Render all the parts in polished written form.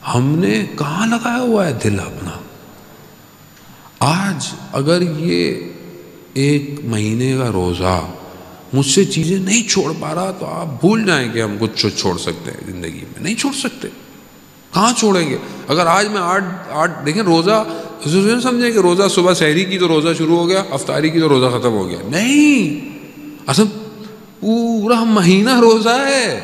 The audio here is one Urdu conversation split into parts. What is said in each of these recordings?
ہم نے کہاں لگایا ہوا ہے دل اپنا؟ آج اگر یہ 1 مہینے کا روزہ مجھ سے چیزیں نہیں چھوڑ پا رہا تو آپ بھول جائیں کہ ہم کچھ چھوڑ سکتے ہیں زندگی میں. نہیں چھوڑ سکتے. کہاں چھوڑیں گے؟ اگر آج میں آٹھ دیکھیں روزہ سمجھیں کہ روزہ صبح سحری کی تو روزہ شروع ہو گیا، افطاری کی تو روزہ ختم ہو گیا. نہیں، اصل پورا مہینہ روزہ ہے.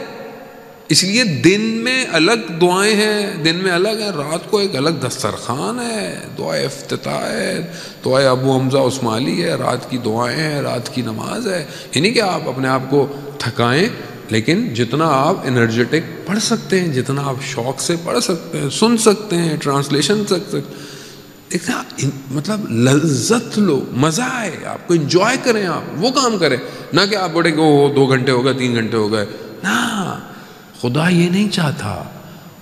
اس لیے دن میں الگ دعائیں ہیں، دن میں الگ ہیں، رات کو ایک الگ دسترخوان ہے، دعائے افتتاح ہے، دعائے ابو حمزہ عثمالی ہے، رات کی دعائیں ہیں، رات کی نماز ہے. یعنی کہ آپ اپنے آپ کو تھکائیں، لیکن جتنا آپ انرجیٹک پڑھ سکتے ہیں، جتنا آپ شوق سے پڑھ سکتے ہیں، سن سکتے ہیں، ٹرانسلیشن مطلب لذت لو، مزہ آئے آپ کو، انجوائے کریں، آپ وہ کام کریں. نہ کہ آپ بولیں کہ وہ 2 گھنٹے ہو گئے، 3 گھنٹے ہو گئے. نہ، خدا یہ نہیں چاہتا.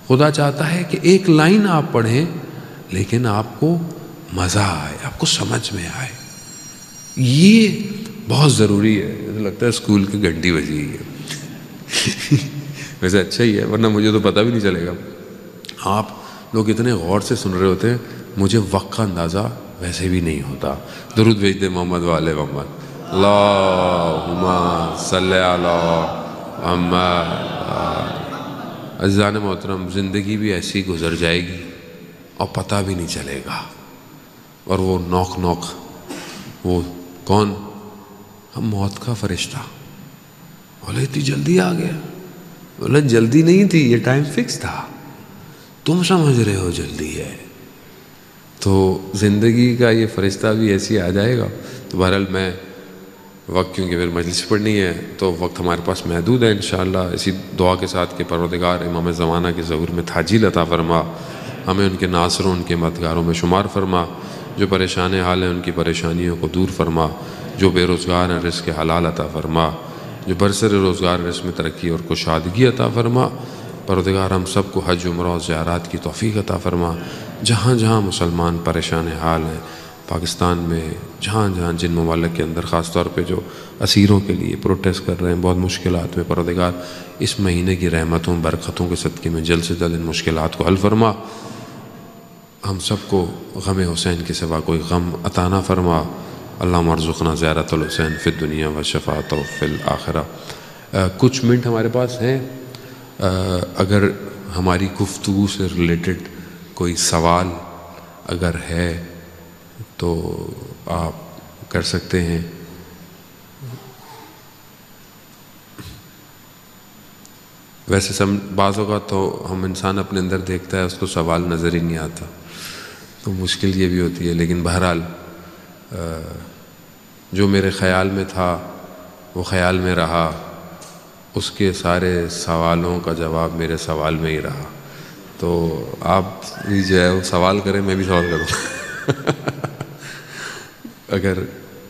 خدا چاہتا ہے کہ ایک لائن آپ پڑھیں لیکن آپ کو مزہ آئے، آپ کو سمجھ میں آئے. یہ بہت ضروری ہے. مجھے لگتا ہے اسکول کی گھنٹی بجی ہے. ویسے اچھا ہی ہے، ورنہ مجھے تو پتہ بھی نہیں چلے گا. آپ لوگ اتنے غور سے سن رہے ہوتے ہیں، مجھے وقت کا اندازہ ویسے بھی نہیں ہوتا. درود بھیجتے محمد والے محمد. اللہم صلی علی محمد. عزیزان محترم، زندگی بھی ایسی گزر جائے گی اور پتہ بھی نہیں چلے گا. اور وہ نوک وہ کون؟ ہم موت کا فرشتہ. بولے اتنی جلدی آ گیا؟ بولے جلدی نہیں تھی، یہ ٹائم فکس تھا. تم سمجھ رہے ہو جلدی ہے. تو زندگی کا یہ فرشتہ بھی ایسی آ جائے گا. تو بہرحال میں وقت، کیونکہ پھر مجلس پڑھنی ہے تو وقت ہمارے پاس محدود ہے. انشاءاللہ اسی دعا کے ساتھ کہ پروردگار امام زمانہ کے ظہور میں تاجیل عطا فرما، ہمیں ان کے ناصروں، ان کے مددگاروں میں شمار فرما. جو پریشان حال ہیں ان کی پریشانیوں کو دور فرما. جو بے روزگار ہیں رزق حلال عطا فرما. جو برسر روزگار رزق میں ترقی اور کشادگی عطا فرما. پروردگار ہم سب کو حج، عمرہ اور زیارات کی توفیق عطا فرما. جہاں جہاں مسلمان پریشان حال ہیں پاکستان میں، جہاں جہاں جن ممالک کے اندر، خاص طور پہ جو اسیروں کے لیے پروٹیسٹ کر رہے ہیں بہت مشکلات میں، پروردگار اس مہینے کی رحمتوں برکتوں کے صدقے میں جلد سے جلد ان مشکلات کو حل فرما. ہم سب کو غم حسین کے سوا کوئی غم عطا نہ فرما. اللہم ارزقنا زیارت الحسین فی الدنیا و شفاعتہ فی الآخرہ. کچھ منٹ ہمارے پاس ہیں. اگر ہماری گفتگو سے ریلیٹڈ کوئی سوال اگر ہے تو آپ کر سکتے ہیں. ویسے بعض اوقات تو ہم انسان اپنے اندر دیکھتا ہے اس کو سوال نظر ہی نہیں آتا، تو مشکل یہ بھی ہوتی ہے. لیکن بہرحال جو میرے خیال میں تھا وہ خیال میں رہا، اس کے سارے سوالوں کا جواب میرے سوال میں ہی رہا. تو آپ بھی جو ہے وہ سوال کریں، میں بھی سوال کروں. اگر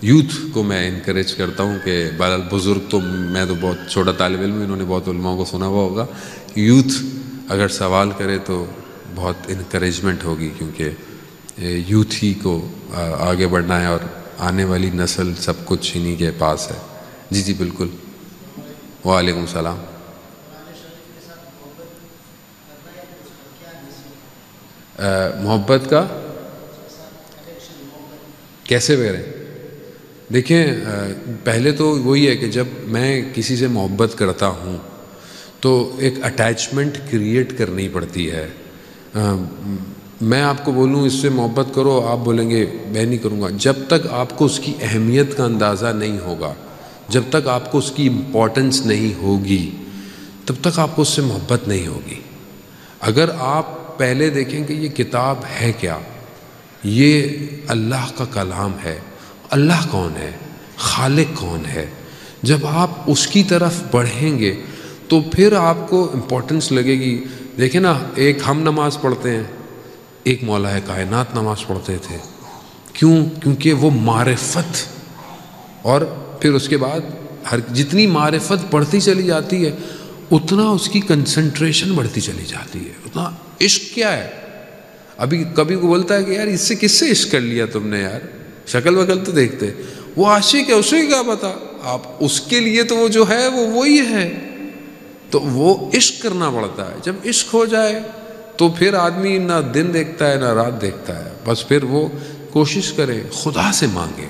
یوتھ کو میں انکریج کرتا ہوں کہ بہرحال بزرگ تو، میں تو بہت چھوٹا طالب علم، انہوں نے بہت علماء کو سنا ہوا ہوگا. یوتھ اگر سوال کرے تو بہت انکریجمنٹ ہوگی، کیونکہ یوتھ ہی کو آگے بڑھنا ہے اور آنے والی نسل سب کچھ انہی کے پاس ہے. جی جی بالکل. وعلیکم السلام. محبت کا کیسے کریں؟ دیکھیں، پہلے تو وہی ہے کہ جب میں کسی سے محبت کرتا ہوں تو ایک اٹیچمنٹ کریٹ کرنی پڑتی ہے. میں آپ کو بولوں اس سے محبت کرو، آپ بولیں گے میں نہیں کروں گا. جب تک آپ کو اس کی اہمیت کا اندازہ نہیں ہوگا، جب تک آپ کو اس کی امپورٹنس نہیں ہوگی، تب تک آپ کو اس سے محبت نہیں ہوگی. اگر آپ پہلے دیکھیں کہ یہ کتاب ہے کیا، یہ اللہ کا کلام ہے، اللہ کون ہے، خالق کون ہے، جب آپ اس کی طرف بڑھیں گے تو پھر آپ کو امپورٹنس لگے گی. دیکھیں نا، ایک ہم نماز پڑھتے ہیں، ایک مولا کائنات نماز پڑھتے تھے. کیوں؟ کیونکہ وہ معرفت، اور پھر اس کے بعد جتنی معرفت بڑھتی چلی جاتی ہے اتنا اس کی کنسنٹریشن بڑھتی چلی جاتی ہے. اتنا عشق کیا ہے. ابھی کبھی کو بولتا ہے کہ یار اس سے کس سے عشق کر لیا تم نے، یار شکل وکل تو دیکھتے. وہ عاشق ہے، اسے کیا پتا. آپ اس کے لیے تو وہ جو ہے وہ وہی ہے. تو وہ عشق کرنا پڑتا ہے. جب عشق ہو جائے تو پھر آدمی نہ دن دیکھتا ہے نہ رات دیکھتا ہے، بس پھر وہ کوشش کرے خدا سے مانگے.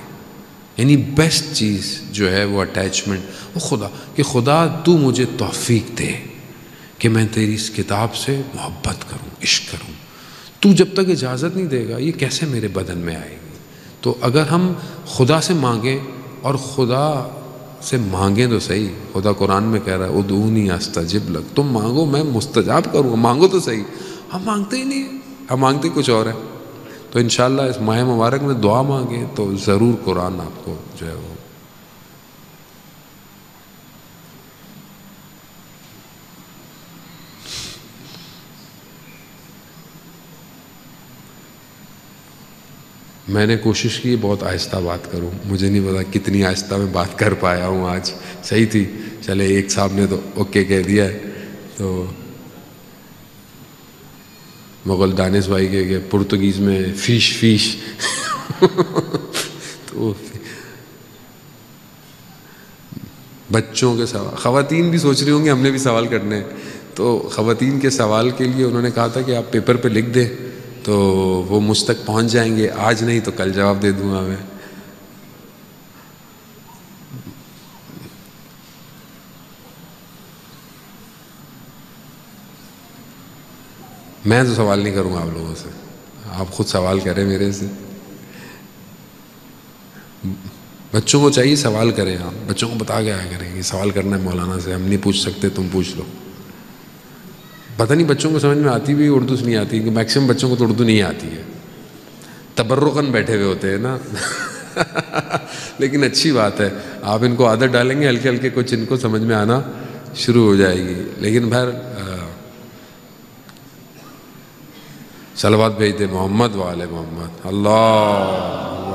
یعنی بیسٹ چیز جو ہے وہ اٹیچمنٹ وہ خدا، کہ خدا تو مجھے توفیق دے کہ میں تیری اس کتاب سے محبت کروں، عشق کروں. تو جب تک اجازت نہیں دے گا یہ کیسے میرے بدن میں آئے گی. تو اگر ہم خدا سے مانگیں، اور خدا سے مانگیں تو صحیح، خدا قرآن میں کہہ رہا ہے ادعونی استجب لک، تم مانگو میں مستجاب کروں گا، مانگو تو صحیح. ہم مانگتے ہی نہیں ہیں، ہم مانگتے کچھ اور ہے. تو انشاءاللہ اس ماہ مبارک میں دعا مانگیں تو ضرور قرآن آپ کو جو ہے وہ. میں نے کوشش کی بہت آہستہ بات کروں، مجھے نہیں پتا کتنی آہستہ میں بات کر پایا ہوں آج. صحیح تھی، چلے ایک صاحب نے تو اوکے کہہ دیا ہے. تو مغل دانش بھائی کے پرتگیز میں فیش تو بچوں کے سوال، خواتین بھی سوچ رہی ہوں گی ہم نے بھی سوال کرنے ہیں. تو خواتین کے سوال کے لیے انہوں نے کہا تھا کہ آپ پیپر پہ لکھ دیں تو وہ مجھ تک پہنچ جائیں گے، آج نہیں تو کل جواب دے دوں گا میں. میں تو سوال نہیں کروں گا آپ لوگوں سے، آپ خود سوال کریں میرے سے. بچوں کو چاہیے سوال کریں، آپ بچوں کو بتا کے آیا کریں کہ سوال کرنا ہے مولانا سے، ہم نہیں پوچھ سکتے تم پوچھ لو. پتہ نہیں بچوں کو سمجھ میں آتی بھی اردو سے نہیں آتی، کہ میکسیمم بچوں کو تو اردو نہیں آتی ہے، تبرکاً بیٹھے ہوئے ہوتے ہیں نا. لیکن اچھی بات ہے، آپ ان کو عادت ڈالیں گے ہلکے ہلکے کچھ ان کو سمجھ میں آنا شروع ہو جائے گی. لیکن بہر صلوات بھیج دے محمد وآل محمد. اللہ